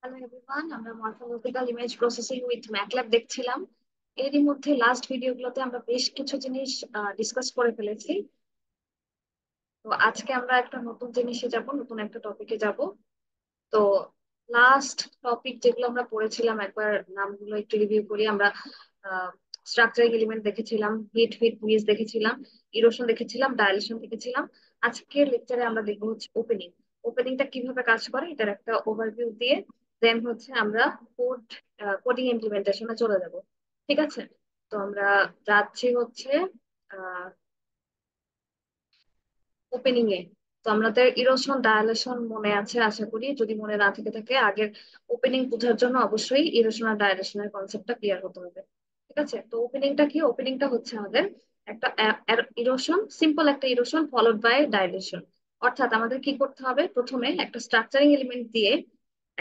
Hello everyone, আমরা morphological image processing with MATLAB দেখছিলাম। এরই মধ্যে লাস্ট ভিডিওগুলোতে আমরা বেশ কিছু জিনিস ডিসকাস করে ফেলেছি। তো আজকে আমরা একটা নতুন জিনিসে যাব, নতুন একটা টপিকে যাব। তো লাস্ট টপিক যেগুলো আমরা পড়েছিলাম, একবার নামগুলো একটু রিভিউ করি আমরা। স্ট্রাকচারিং এলিমেন্ট দেখেছিলাম, হিট হিট ব্রিজ দেখেছিলাম, ইরোশন দেখেছিলাম, ডাইলেশন দেখেছিলাম। আজকের লেকচারে আমরা দেখবো হচ্ছে ওপেনিং। ওপেনিংটা কিভাবে কাজ করে এটার একটা ওভারভিউ দিয়ে দেন হচ্ছে আমরা কোড কোডিং ইমপ্লিমেন্টেশনে চলে যাব। ঠিক আছে? তো আমরা যাচ্ছি হচ্ছে ওপেনিং এ। তো আমাদের ইরোশন ডায়ালেশন মনে আছে আশা করি, যদি মনে না থেকে থাকে আগের ওপেনিং বোঝার জন্য অবশ্যই ইরোশন আর ডায়ালেশনের কনসেপ্টটা ক্লিয়ার হতে হবে। ঠিক আছে? তো ওপেনিংটা কি? ওপেনিংটা হচ্ছে আমাদের একটা ইরোশন, সিম্পল একটা ইরোশন ফলোড বাই ডাইলেশন। অর্থাৎ আমাদের কি করতে হবে, প্রথমে একটা স্ট্রাকচারিং এলিমেন্ট দিয়ে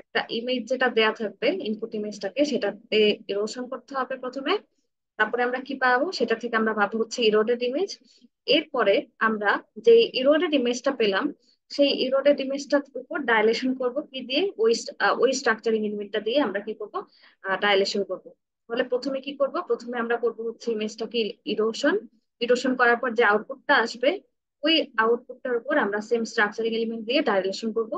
একটা ইমেজ যেটা দেয়া থাকবে, ইনপুট ইমেজটাকে সেটাতে ইরোশন করতে হবে প্রথমে। তারপরে আমরা কি পাবো, সেটা থেকে আমরা পাবো হচ্ছে ইরোডেড ইমেজ। এরপরে আমরা যে ইরোডেড ইমেজটা পেলাম, সেই ইরোডেড ইমেজটার উপর ডাইলেশন করব কি দিয়ে, ওই স্ট্রাকচারিং এলিমেন্টটা দিয়ে আমরা কি করব, ডাইলেশন করব। তাহলে প্রথমে কি করব, প্রথমে আমরা করব হচ্ছে ইমেজটাকে ইরোশন। ইরোশন করার পর যে আউটপুটটা আসবে, ওই আউটপুটটার উপর আমরা সেম স্ট্রাকচারিং এলিমেন্ট দিয়ে ডাইলেশন করব।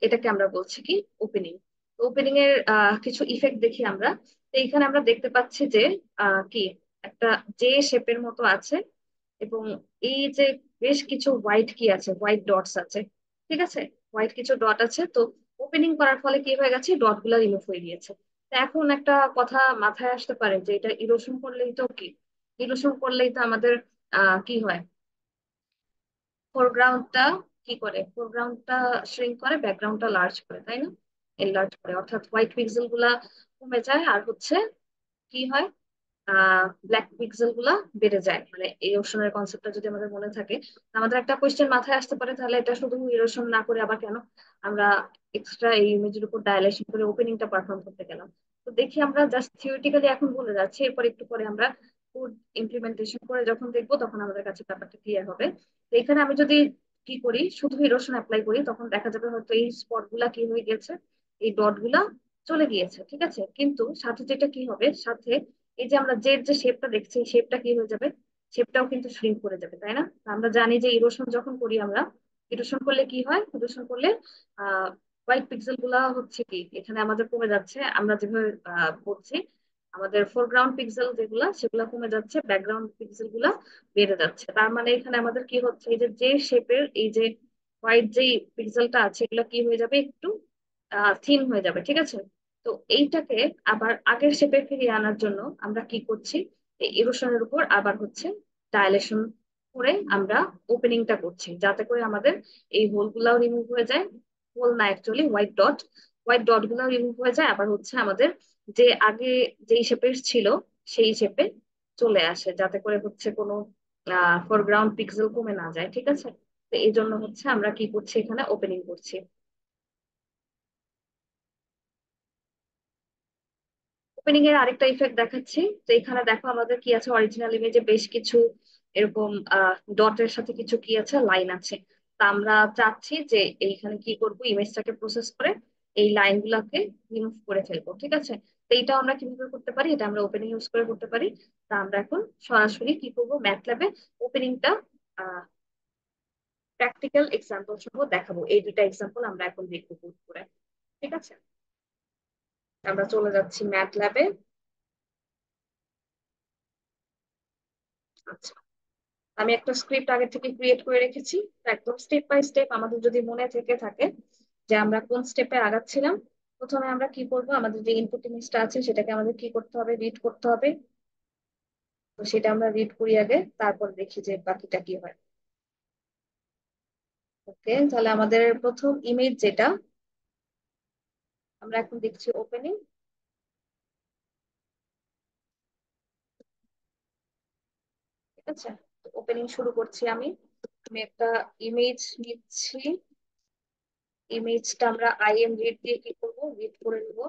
এটাকে আমরা বলছি কি, ওপেনিং। ওপেনিং এর কিছু ইফেক্ট দেখি আমরা। তো এইখানে আমরা দেখতে পাচ্ছি যে কি একটা জে শেপের মতো আছে, এবং এই যে বেশ কিছু হোয়াইট কি আছে, হোয়াইট ডটস আছে। ঠিক আছে? হোয়াইট কিছু ডট আছে। তো ওপেনিং করার ফলে কি হয়ে গেছে, ডট গুলা রিমুভ হয়ে গিয়েছে। তো এখন একটা কথা মাথায় আসতে পারে যে এটা ইরোশন করলেই তো কি, ইরোশন করলেই তো আমাদের কি হয়, ফোরগ্রাউন্ডটা কি করে, ফোরগ্রাউন্ডটা শ্রিঙ্ক করে, ব্যাকগ্রাউন্ডটা লার্জ করে, তাই না? এনলার্জ করে, অর্থাৎ হোয়াইট পিক্সেল গুলা কমে যায়, আর হচ্ছে কি হয়, ব্ল্যাক পিক্সেল গুলা বেড়ে যায়। মানে এই ওশনের কনসেপ্টটা যদি আমাদের মনে থাকে, আমাদের একটা কোয়েশ্চেন মাথায় আসতে পারে, তাহলে এটা শুধু ইরোশন না করে আবার কেন আমরা এক্সট্রা এই ইমেজের উপর ডায়ালেশন করে ওপেনিংটা পারফর্ম করতে গেলাম? তো দেখি, আমরা জাস্ট থিওরিটিক্যালি এখন বলে যাচ্ছি, এরপর একটু পরে আমরা কোড ইমপ্লিমেন্টেশন করে যখন দেখবো তখন আমাদের কাছে ব্যাপারটা ক্লিয়ার হবে। তো এখানে আমি যদি কি করি, শুধু ইরোশন অ্যাপ্লাই করি, তখন দেখা যাবে হয়তো এই স্পট গুলা কি হয়ে গেছে, এই ডট গুলা চলে গিয়েছে। ঠিক আছে? কিন্তু সাথে যেটা কি হবে, সাথে এই যে আমরা জেড যে শেপটা দেখছি, এই শেপটা কি হয়ে যাবে, শেপটাও কিন্তু শ্রিঙ্ক করে যাবে, তাই না? আমরা জানি যে ইরোশন যখন করি আমরা, ইরোশন করলে কি হয়, ইরোশন করলে আহ হোয়াইট পিক্সেল গুলা হচ্ছে কি এখানে আমাদের কমে যাচ্ছে। আমরা যেভাবে বলছি, আমাদের ফোরগ্রাউন্ড পিক্সেল যেগুলা সেগুলা কমে যাচ্ছে, ব্যাকগ্রাউন্ড পিক্সেল গুলা বেড়ে যাচ্ছে। তার মানে এখানে আমাদের কি হচ্ছে, এই যে যে শেপের এই যে হোয়াইট যে পিক্সেলটা আছে, এগুলো কি হয়ে যাবে, একটু থিন হয়ে যাবে। ঠিক আছে? তো এইটাকে আবার আগের শেপে ফিরিয়ে আনার জন্য আমরা কি করছি, এই ইরোশনের উপর আবার হচ্ছে ডাইলেশন করে আমরা ওপেনিংটা করছি, যাতে করে আমাদের এই হোল গুলাও রিমুভ হয়ে যায়। হোল না, অ্যাকচুয়ালি হোয়াইট ডট গুলাও রিমুভ হয়ে যায়, আবার হচ্ছে আমাদের যে আগে যেই শেপে ছিল সেই শেপে চলে আসে, যাতে করে হচ্ছে কোনো ফোরগ্রাউন্ড পিক্সেল কমে না যায়। ঠিক আছে? তো এই জন্য হচ্ছে আমরা কি করছি, এখানে ওপেনিং করছি। ওপেনিং এর আরেকটা ইফেক্ট দেখাচ্ছি। তো এখানে দেখো আমাদের কি আছে, অরিজিনাল ইমেজে বেশ কিছু এরকম ডটের সাথে কিছু কি আছে, লাইন আছে। তা আমরা চাচ্ছি যে এইখানে কি করব, ইমেজটাকে প্রসেস করে এই লাইন গুলাকে রিমুভ করে ফেলবো। ঠিক আছে? তো এইটা আমরা কিভাবে করতে পারি, এটা আমরা ওপেনিং ইউজ করে করতে পারি। তা আমরা এখন সরাসরি কি করবো, ম্যাটল্যাবে ওপেনিংটা প্র্যাকটিক্যাল এক্সাম্পল সহ দেখাবো। এই দুইটা এক্সাম্পল আমরা এখন দেখবো বুট করে। ঠিক আছে? আমরা চলে যাচ্ছি ম্যাটল্যাবে। আচ্ছা, আমি একটা স্ক্রিপ্ট আগে থেকে ক্রিয়েট করে রেখেছি। তো একদম স্টেপ বাই স্টেপ আমাদের যদি মনে থেকে থাকে যে আমরা কোন স্টেপে আগাচ্ছিলাম, প্রথমে আমরা কি করব, আমাদের যে ইনপুট ইমেজটা আছে সেটাকে আমাদের কি করতে হবে, রিড করতে হবে। তো সেটা আমরা রিড করি আগে, তারপর দেখি যে বাকিটা কি হয়। ওকে, তাহলে আমাদের প্রথম ইমেজ যেটা আমরা এখন দেখছি, ওপেনিং। ঠিক আছে? ওপেনিং শুরু করছি আমি। আমি একটা ইমেজ নিচ্ছি। ইমেজটা আমরা আইএম রিড দিয়ে কি করব, রিড করে নিব।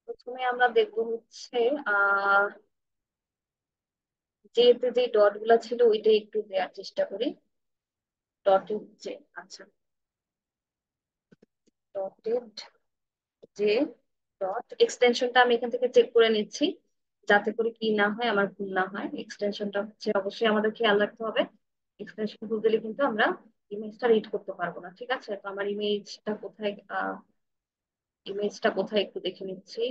প্রথমে আমরা দেখবো হচ্ছে আহ যেতে যে ডট গুলা ছিল ওইটাই একটু দেওয়ার চেষ্টা করি। ডটেড জে, আচ্ছা, ডটেড জে ডট এক্সটেনশনটা আমি এখান থেকে চেক করে নিচ্ছি, যাতে করে কি না হয়, আমার ভুল না হয়। এক্সটেনশনটা হচ্ছে অবশ্যই আমাদের খেয়াল রাখতে হবে। এক্সটেনশন ভুল দিলে কিন্তু আমরা ইমেজটা রিড করতে পারবো না। ঠিক আছে, তো আমার ইমেজটা কোথায় একটু দেখে নিচ্ছি।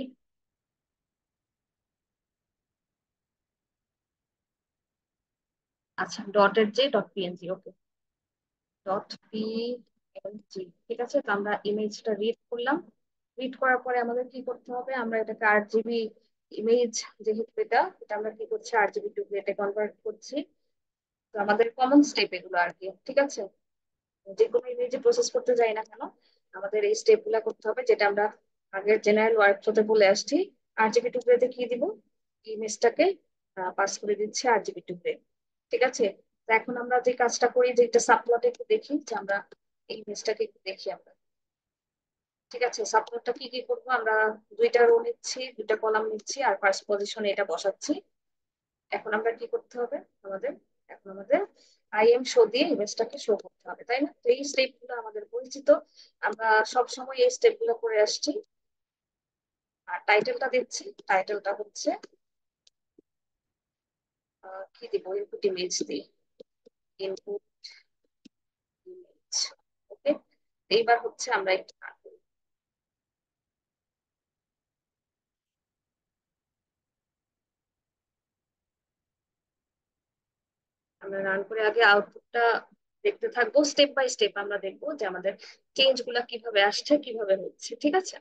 আচ্ছা, ডটেড জে ডট পিএনজি, ওকে, ডট পিএনজি। ঠিক আছে, তো আমরা ইমেজটা রিড করলাম। রিড করার পরে আমাদের কি করতে হবে, আমরা এটাকে 8 জিবি ইমেজ, যেহেতু এটা এটা আমরা কি করছি, 8 জিবি টু এটা কনভার্ট করছি। তো আমাদের কমন স্টেপ এগুলো আর কি। ঠিক আছে, যে কোনো ইমেজে প্রসেস করতে যাই না কেন, আমাদের এই স্টেপ গুলা করতে হবে, যেটা আমরা আগের জেনারেল ওয়ার্কফ্লোতে বলে আসছি। 8 জিবি টুকরেতে কি দিব, ইমেজটাকে পাস করে দিচ্ছি 8 জিবি টুকরে। ঠিক আছে, তো এখন আমরা যে কাজটা করি, যে একটা সাবপ্লটে একটু দেখি, যে আমরা এই ইমেজটাকে একটু দেখি আমরা। ঠিক আছে, সাবপ্লটটা কি কি করবো আমরা, দুইটা রো নিচ্ছি, দুইটা কলাম নিচ্ছি, আর ফার্স্ট পজিশনে এটা বসাচ্ছি। এখন আমরা কি করতে হবে, আমাদের এখন আমাদের আইএম শো দিয়ে ইমেজটাকে শো করতে হবে, তাই না? তো এই স্টেপ গুলো আমাদের পরিচিত, আমরা সব সময় এই স্টেপ গুলো করে আসছি। আর টাইটেলটা দিচ্ছি, টাইটেলটা হচ্ছে কি দিব, ইনপুট ইমেজ দিই, ইনপুট ইমেজ। ওকে, এইবার হচ্ছে আমরা একটু আমরা রান করে আগে আউটপুটটা দেখতে থাকবো, স্টেপ বাই স্টেপ আমরা দেখবো যে আমাদের চেঞ্জ গুলা কিভাবে আসছে, কিভাবে হচ্ছে। ঠিক আছে,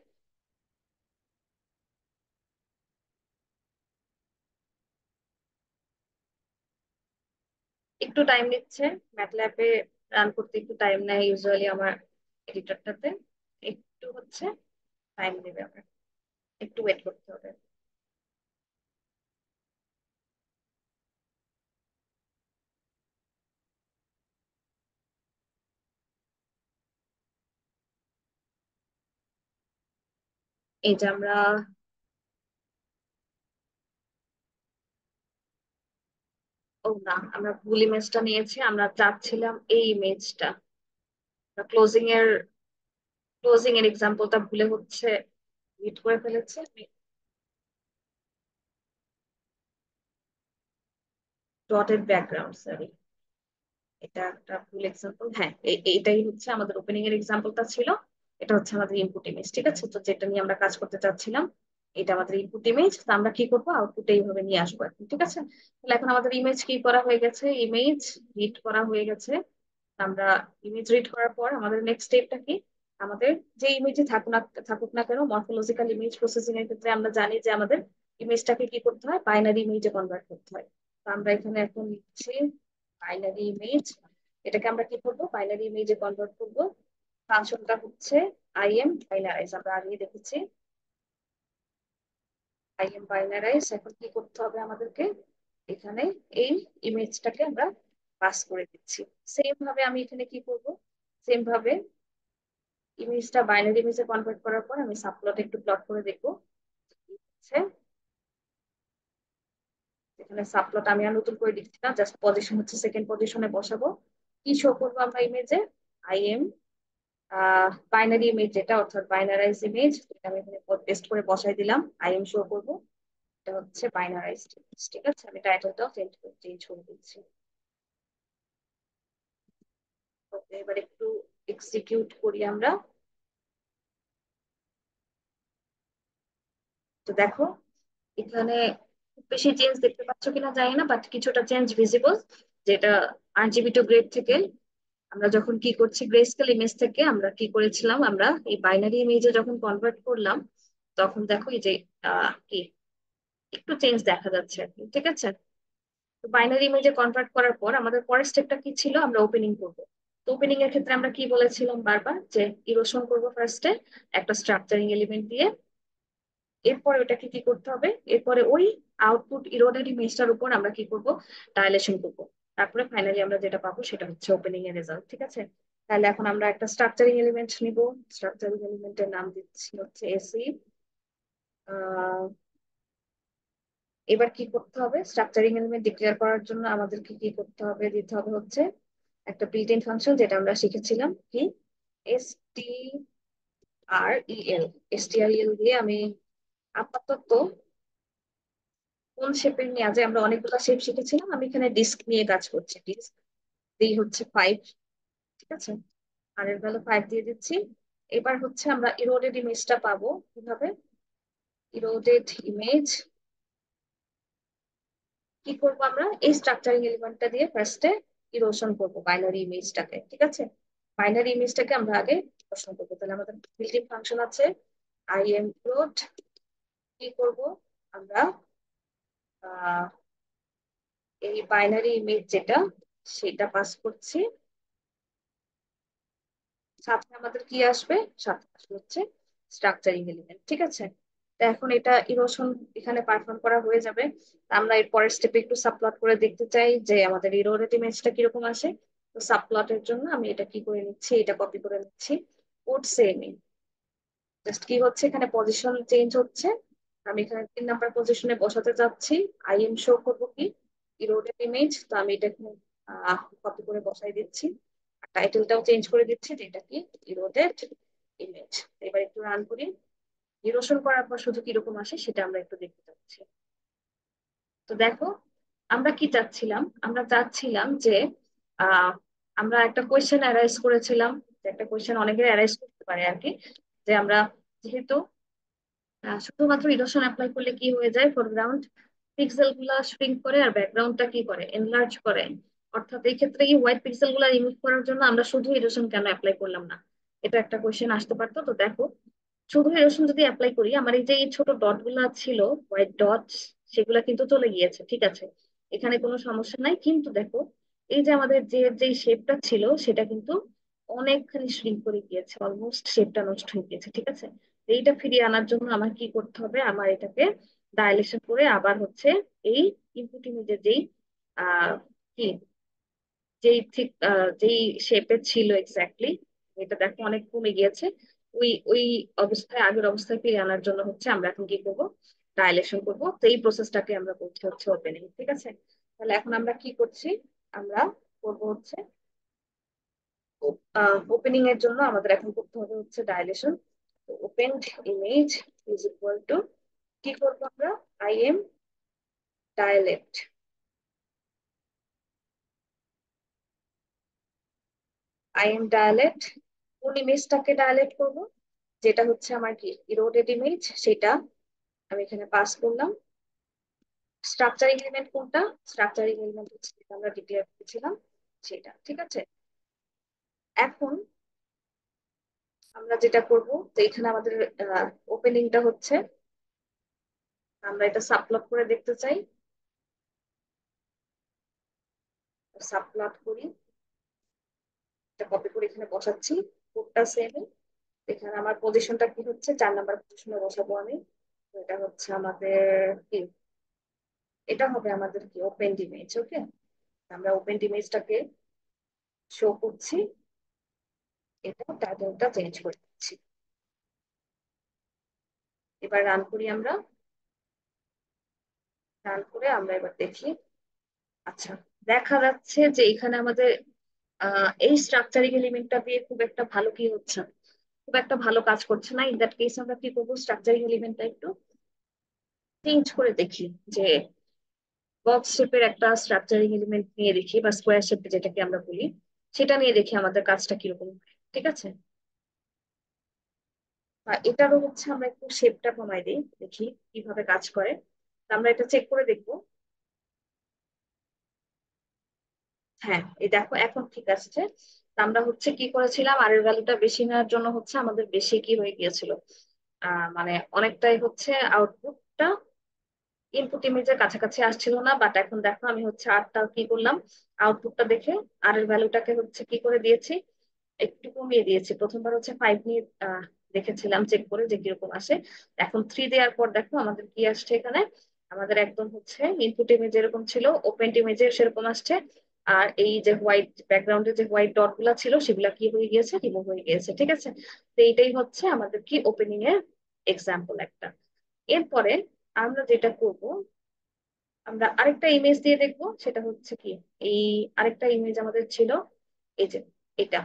একটু টাইম নিচ্ছে, ম্যাটল্যাবে রান করতে একটু টাইম নেয় ইউজুয়ালি আমার এডিটরটাতে, একটু হচ্ছে টাইম নেবে, আমার একটু ওয়েট করতে হবে। এই যে আমরা, ও না, আমরা ভুল ইমেজটা নিয়েছি, আমরা চাচ্ছিলাম এই ইমেজটা, ক্লোজিং এর এক্সাম্পলটা ভুলে হচ্ছে হিট করে ফেলেছে। ডটেড ব্যাকগ্রাউন্ড, সরি, এটা একটা ভুল এক্সাম্পল। হ্যাঁ, এইটাই হচ্ছে আমাদের ওপেনিং এর এক্সাম্পলটা ছিল। এটা হচ্ছে আমাদের ইনপুট ইমেজ। ঠিক আছে, তো যেটা নিয়ে আমরা কাজ করতে চাচ্ছিলাম, এটা আমাদের ইনপুট ইমেজ। তো আমরা কি করবো, আউটপুট এইভাবে নিয়ে আসবো এখন। ঠিক আছে, তাহলে এখন আমাদের ইমেজ কি করা হয়ে গেছে, ইমেজ রিড করা হয়ে গেছে। আমরা ইমেজ রিড করার পর আমাদের নেক্সট স্টেপটা কি, আমাদের যে ইমেজে থাকুক না কেন, মরফোলজিক্যাল ইমেজ প্রসেসিং এর ক্ষেত্রে আমরা জানি যে আমাদের ইমেজটাকে কি করতে হয়, বাইনারি ইমেজে কনভার্ট করতে হয়। তো আমরা এখানে এখন লিখছি বাইনারি ইমেজ। এটাকে আমরা কি করবো, বাইনারি ইমেজে কনভার্ট করবো। ফাংশনটা হচ্ছে আইএম বাইনারাইজ, আমরা আগে দেখেছি। আইএম বাইনারাইজ, এখন কি করতে হবে আমাদেরকে, এখানে এই ইমেজটাকে আমরা পাস করে দিচ্ছি। সেম ভাবে আমি এখানে কি করব, সেম ভাবে ইমেজটা বাইনারি ইমেজে কনভার্ট করার পর আমি সাবপ্লট একটু প্লট করে দেখবো। হচ্ছে এখানে সাবপ্লট আমি আর নতুন করে লিখছি না, জাস্ট পজিশন হচ্ছে সেকেন্ড পজিশনে বসাবো। কি শো করবো আমরা ইমেজে, আইএম বাইনারি ইমেজ, যেটা অর্থাৎ বাইনারাইজ ইমেজ, এটা আমি এখানে পেস্ট করে বসাই দিলাম, আইএম শো করবো। এটা হচ্ছে বাইনারাইজড ইমেজ। ঠিক আছে, আমি টাইটেলটাও চেঞ্জ করে দিচ্ছি। ওকে, এবার একটু এক্সিকিউট করি আমরা। তো দেখো, এখানে খুব বেশি চেঞ্জ দেখতে পাচ্ছ কিনা জানি না, বাট কিছুটা চেঞ্জ ভিজিবল, যেটা আরজিবি টু গ্রেড থেকে আমরা যখন কি করছি, গ্রে স্কেল ইমেজ থেকে আমরা কি করেছিলাম, আমরা এই বাইনারি ইমেজে যখন কনভার্ট করলাম, তখন দেখো এই যে কি একটু চেঞ্জ দেখা যাচ্ছে আর কি। ঠিক আছে, তো বাইনারি ইমেজে কনভার্ট করার পর আমাদের পরের স্টেপটা কি ছিল, আমরা ওপেনিং করব। তো ওপেনিং এর ক্ষেত্রে আমরা কি বলেছিলাম বারবার, যে ইরোশন করব ফার্স্টে একটা স্ট্রাকচারিং এলিমেন্ট দিয়ে। এরপরে ওটাকে কি করতে হবে, এরপরে ওই আউটপুট ইরোডেড ইমেজটার উপর আমরা কি করব, ডাইলেশন করব। তারপরে ফাইনালি আমরা যেটা পাবো সেটা হচ্ছে ওপেনিং এর রেজাল্ট। ঠিক আছে, তাহলে এখন আমরা একটা স্ট্রাকচারিং এলিমেন্ট নিব। স্ট্রাকচারিং এলিমেন্টের নাম দিচ্ছি হচ্ছে এসি। এবার কি করতে হবে, স্ট্রাকচারিং এলিমেন্ট ডিক্লেয়ার করার জন্য আমাদেরকে কি করতে হবে, দিতে হবে হচ্ছে একটা বিল্ট ইন ফাংশন যেটা আমরা শিখেছিলাম কি, এস টি আর ইএল। এসটিআরইএল দিয়ে আমি আপাতত কোন শেপের নিয়ে, আজ আমরা অনেকগুলো শেপ শিখেছিলাম, আমি এখানে ডিস্ক নিয়ে কাজ করছি। ডিস্ক দিই হচ্ছে 5, ঠিক আছে, আর এর ভ্যালু 5 দিয়ে দিচ্ছি। এবার হচ্ছে আমরা ইরোডেড ইমেজটা পাবো কিভাবে। ইরোডেড ইমেজ কি করবো, আমরা এই স্ট্রাকচারিং এলিমেন্টটা দিয়ে ফার্স্টে ইরোশন করবো বাইনারি ইমেজটাকে, ঠিক আছে। বাইনারি ইমেজটাকে আমরা আগে ইরোশন করবো। তাহলে আমাদের বিল্ট ফাংশন আছে আই এম ইরোড। কি করব আমরা, আহ এই বাইনারি ইমেজ যেটা সেটা পাস করছি, সাথে আমাদের কি আসবে, সাথে আসবে হচ্ছে স্ট্রাকচারিং এলিমেন্ট, ঠিক আছে। তো এখন এটা ইরোশন এখানে পারফর্ম করা হয়ে যাবে। আমরা এর পরের স্টেপে একটু সাবপ্লট করে দেখতে চাই যে আমাদের ইরোরেট ইমেজটা কিরকম আসে। তো সাবপ্লটের জন্য আমি এটা কি করে নিচ্ছি, এটা কপি করে নিচ্ছি, কোড সেম। জাস্ট কি হচ্ছে, এখানে পজিশন চেঞ্জ হচ্ছে। আমি এখানে 3 নাম্বার পজিশনে বসাতে যাচ্ছি। আই এম শো করবো কি, ইরোডেড ইমেজ। তো আমি এটা এখানে কপি করে বসাই দিচ্ছি। আর টাইটেলটাও চেঞ্জ করে দিচ্ছি, যেটা কি ইরোডেড ইমেজ। এবার একটু রান করি। ইরোশন করার পর শুধু কিরকম আসে সেটা আমরা একটু দেখতে পাচ্ছি। তো দেখো, আমরা কি চাচ্ছিলাম, আমরা চাচ্ছিলাম যে আহ আমরা একটা কোয়েশ্চেন অ্যারাইজ করেছিলাম, যে একটা কোয়েশ্চেন অনেকের অ্যারাইজ করতে পারে আর কি, যে আমরা যেহেতু শুধুমাত্র ইরোশন অ্যাপ্লাই করলে কি হয়ে যায়, ফোরগ্রাউন্ড পিক্সেল গুলা শ্রিঙ্ক করে আর ব্যাকগ্রাউন্ডটা কি করে, এনলার্জ করে। অর্থাৎ এই ক্ষেত্রে এই হোয়াইট পিক্সেল গুলা রিমুভ করার জন্য আমরা শুধু ইরোশন কেন অ্যাপ্লাই করলাম না, এটা একটা কোয়েশ্চেন আসতে পারতো। তো দেখো, শুধু ইরোশন যদি অ্যাপ্লাই করি, আমার এই যে এই ছোট ডট গুলা ছিল, হোয়াইট ডট, সেগুলা কিন্তু চলে গিয়েছে, ঠিক আছে, এখানে কোনো সমস্যা নাই। কিন্তু দেখো, এই যে আমাদের যে শেপটা ছিল সেটা কিন্তু অনেকখানি শ্রিঙ্ক করে গিয়েছে, অলমোস্ট শেপটা নষ্ট হয়ে গিয়েছে, ঠিক আছে। এইটা ফিরিয়ে আনার জন্য আমার কি করতে হবে, আমার এটাকে ডাইলেশন করে আবার হচ্ছে এই ইনপুট ইমেজের যেই আহ কি, যেই ঠিক যেই শেপে ছিল এক্স্যাক্টলি, এটা দেখো অনেক কমে গিয়েছে, ওই ওই অবস্থায়, আগের অবস্থায় ফিরিয়ে আনার জন্য হচ্ছে আমরা এখন কি করব, ডাইলেশন করব। তো এই প্রসেসটাকে আমরা করছি হচ্ছে ওপেনিং, ঠিক আছে। তাহলে এখন আমরা কি করছি, আমরা করব হচ্ছে ওপেনিং এর জন্য আমাদের এখন করতে হবে হচ্ছে dilation. Opened image is equal to, কি করবো আমরা, I am dialect. I am dialect কোন ইমেজটাকে ডায়ালেক্ট করব, যেটা হচ্ছে আমার কি ইরোডেড ইমেজ, সেটা আমি এখানে পাস করলাম। স্ট্রাকচারিং এলিমেন্ট কোনটা, স্ট্রাকচারিং এলিমেন্ট হচ্ছে যেটা আমরা ডিক্লেয়ার করেছিলাম সেটা, ঠিক আছে। এখন আমরা যেটা করব, তো এখানে আমাদের ওপেনিংটা হচ্ছে, আমরা এটা সাবপ্লট করে দেখতে চাই। সাবপ্লট করি, এটা কপি করে এখানে বসাচ্ছি, কোডটা সেম। এখানে আমার পজিশনটা কি হচ্ছে, 4 নাম্বার পজিশনে বসাবো আমি। তো এটা হচ্ছে আমাদের কি, এটা হবে আমাদের কি ওপেন ইমেজ, ওকে। আমরা ওপেন ইমেজটাকে শো করছি, এটা টাইটেলটা চেঞ্জ করে দিচ্ছি। এবার রান করি আমরা। রান করে আমরা এবার দেখি, আচ্ছা, দেখা যাচ্ছে যে এখানে আমাদের এই স্ট্রাকচারিং এলিমেন্টটা দিয়ে খুব একটা ভালো কি হচ্ছে না, খুব একটা ভালো কাজ করছে না। ইন দ্যাট কেস আমরা কি করবো, স্ট্রাকচারিং এলিমেন্টটা একটু চেঞ্জ করে দেখি, যে বক্স শেপের একটা স্ট্রাকচারিং এলিমেন্ট নিয়ে দেখি, বা স্কোয়ার শেপ যেটাকে আমরা বলি, সেটা নিয়ে দেখি আমাদের কাজটা কিরকম হয়, ঠিক আছে। বা এটারও হচ্ছে আমরা একটু শেপটা কমাই দিই, দেখি কিভাবে কাজ করে। তা আমরা এটা চেক করে দেখবো। হ্যাঁ, এই দেখো এখন ঠিক আসছে। তা আমরা হচ্ছে কি করেছিলাম, আর এর ভ্যালুটা বেশি নেওয়ার জন্য হচ্ছে আমাদের বেশি কি হয়ে গিয়েছিল, মানে অনেকটাই হচ্ছে আউটপুটটা ইনপুট ইমেজের কাছাকাছি আসছিল না। বাট এখন দেখো আমি হচ্ছে আরটা কি করলাম, আউটপুটটা দেখে আর এর ভ্যালুটাকে হচ্ছে কি করে দিয়েছি, একটু কমিয়ে দিয়েছি। প্রথমবার হচ্ছে 5 নিয়ে দেখেছিলাম চেক করে যে কিরকম আসে। এখন 3 দেওয়ার পর দেখো আমাদের কি আসছে এখানে, আমাদের একদম হচ্ছে ইনপুট ইমেজ যেরকম ছিল ওপেন ইমেজে সেরকম আসছে। আর এই যে হোয়াইট ব্যাকগ্রাউন্ডে যে হোয়াইট ডট গুলা ছিল সেগুলা কি হয়ে গিয়েছে, রিমুভ হয়ে গিয়েছে, ঠিক আছে। তো এইটাই হচ্ছে আমাদের কি ওপেনিং এর এক্সাম্পল একটা। এরপরে আমরা যেটা করব, আমরা আরেকটা ইমেজ দিয়ে দেখবো, সেটা হচ্ছে কি, এই আরেকটা ইমেজ আমাদের ছিল, এই যে এটা,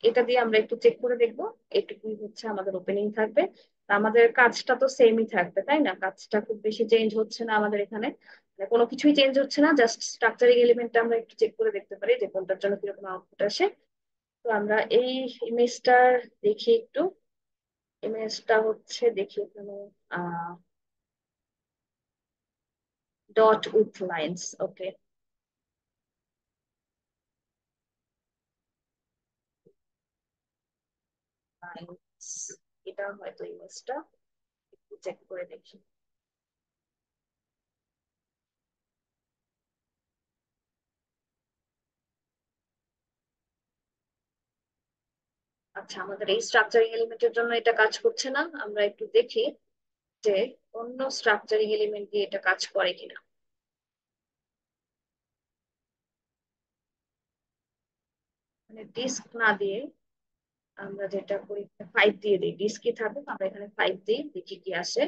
এটা দিয়ে আমরা একটু চেক করে দেখবো। এটুকুই হচ্ছে আমাদের ওপেনিং থাকবে। তা আমাদের কাজটা তো সেমই থাকবে, তাই না? কাজটা খুব বেশি চেঞ্জ হচ্ছে না আমাদের এখানে, মানে কোনো কিছুই চেঞ্জ হচ্ছে না, জাস্ট স্ট্রাকচারিং এলিমেন্টটা আমরা একটু চেক করে দেখতে পারি যে কোনটার জন্য কিরকম আউটপুট আসে। তো আমরা এই ইমেজটার দেখি একটু। ইমেজটা হচ্ছে দেখি এখানে dot with lines, okay. Lines, এটা হয়তো ইমেজটা, একটু চেক করে দেখি। আচ্ছা, আমাদের এই স্ট্রাকচারিং এলিমেন্টের জন্য এটা কাজ করছে না, আমরা একটু দেখি যে অন্য স্ট্রাকচারিং এলিমেন্ট দিয়ে এটা কাজ করে কিনা। মানে ডিস্ক না দিয়ে আমরা যেটা করি, 5 দিয়ে দিই। ডিস্কই থাকুক, আমরা এখানে 5 দিই, দেখি কি আসে।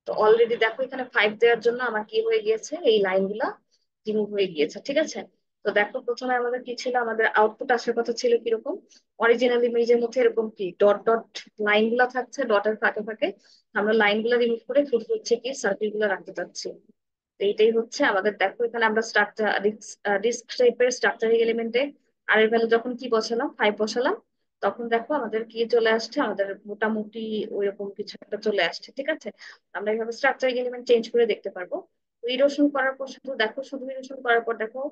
তো অলরেডি দেখো এখানে 5 দেওয়ার জন্য আমার কি হয়ে গিয়েছে, এই লাইনগুলা রিমুভ হয়ে গিয়েছে, ঠিক আছে। তো দেখো প্রথমে আমাদের কি ছিল, আমাদের আউটপুট আসার কথা ছিল কিরকম, অরিজিনাল ইমেজের মধ্যে এরকম কি ডট ডট লাইন গুলা থাকছে, ডটের ফাঁকে ফাঁকে আমরা লাইন গুলা রিমুভ করে শুধু হচ্ছে কি সার্কেল গুলা রাখতে চাচ্ছি। তো এইটাই হচ্ছে আমাদের, দেখো এখানে আমরা স্ট্রাকচার ডিস্ক শেপের স্ট্রাকচারিং এলিমেন্টে আর এর ভ্যালু যখন কি বসালাম, 5 বসালাম, তখন দেখো আমাদের কি চলে আসছে, আমাদের মোটামুটি ওইরকম কিছু একটা চলে আসছে, ঠিক আছে। আমরা এইভাবে স্ট্রাকচারিং এলিমেন্ট চেঞ্জ করে দেখতে পারবো। তো ইরোশন করার পর শুধু দেখো, শুধু ইরোশন করার পর দেখো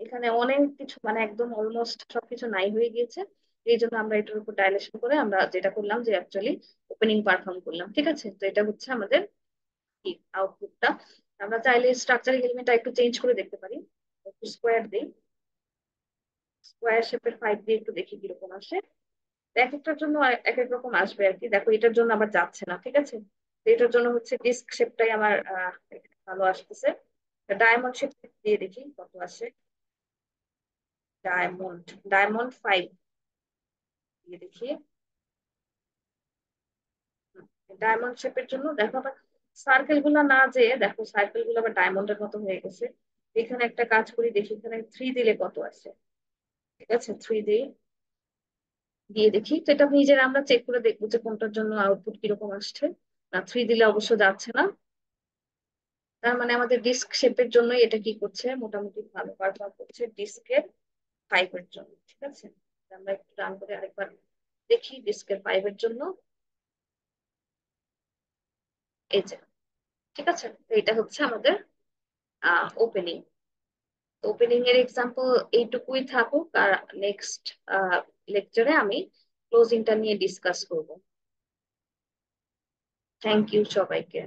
এখানে অনেক কিছু, মানে একদম অলমোস্ট সবকিছু নাই হয়ে গিয়েছে। এই জন্য আমরা এটার উপর ডাইলেশন করে আমরা যেটা করলাম যে অ্যাকচুয়ালি ওপেনিং পারফর্ম করলাম, ঠিক আছে। তো এটা হচ্ছে আমাদের আউটপুটটা। আমরা চাইলে স্ট্রাকচারিং এলিমেন্টটা একটু চেঞ্জ করে দেখতে পারি। একটু স্কোয়ার দিই, স্কোয়ার শেপের 5 দিয়ে একটু দেখি কিরকম আসে। এক একটার জন্য এক এক রকম আসবে আর কি। দেখো এটার জন্য আবার যাচ্ছে না, ঠিক আছে। তো এটার জন্য হচ্ছে ডিস্ক শেপটাই আমার এখানে ভালো আসতেছে। ডায়মন্ড শেপ দিয়ে দেখি কত আসে। ডায়মন্ড, ডায়মন্ড 5 দিয়ে দেখি। ডায়মন্ড শেপের জন্য দেখো আবার সার্কেল গুলো না, যে দেখো সার্কেল গুলো আবার ডায়মন্ডের মতো হয়ে গেছে। এখানে একটা কাজ করি, দেখি এখানে 3 দিলে কত আসে। ঠিক আছে, 3 দিই, দিয়ে দেখি। তো এটা নিজের আমরা চেক করে দেখবো যে কোনটার জন্য আউটপুট কিরকম আসছে। না, 3 দিলে অবশ্য যাচ্ছে না। তার মানে আমাদের ডিস্ক শেপের জন্য এটা কি করছে, মোটামুটি ভালো পারফর্ম করছে ডিস্কের 5 এর জন্য, ঠিক আছে। আমরা একটু রান করে আরেকবার দেখি ডিস্কের 5 এর জন্য। এই যে, ঠিক আছে। তো এটা হচ্ছে আমাদের ওপেনিং। ওপেনিং এর এক্সাম্পল এইটুকুই থাকুক, আর নেক্সট লেকচারে আমি ক্লোজিংটা নিয়ে ডিসকাস করব। থ্যাংক ইউ সবাইকে।